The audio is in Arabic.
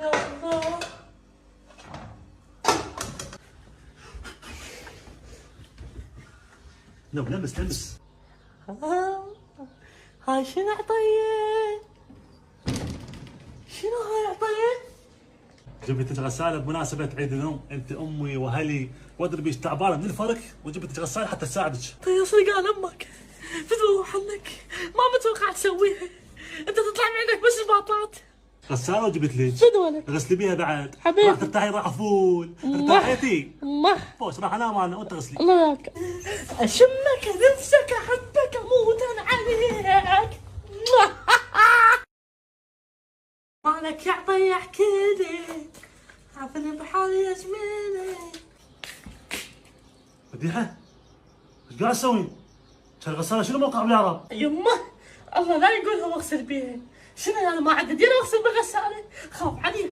يا الله. يلا لبس. هاي شنو عطية؟ شنو هاي عطية؟ جبت غسالة بمناسبة عيد الأم، أنت أمي وأهلي وأدري بيش تعبانة من الفرق، وجبت غسالة حتى تساعدك. طيب صدق قال امك بتروح عنك، ما متوقع تسويها، انت تطلع من عندك بس الباطات. غسالة وجبت لك بدونك غسلي بيها بعد حبيبي. راح ترتاحي راح فول ارتاحيتي بوس راح انام انا وانت غسلي. الله ياك اشمك نفسك احبك اموت انا عليك. مالك يا عطية احكي لي، عافني بحالي يا زميلي. مديحة ايش قاعد تسوين؟ هالغسالة شنو موقع بالعرب؟ يمه الله لا يقولها واغسل بيها، شنو انا ما عندي دير اغسل بغسالة، خاف علي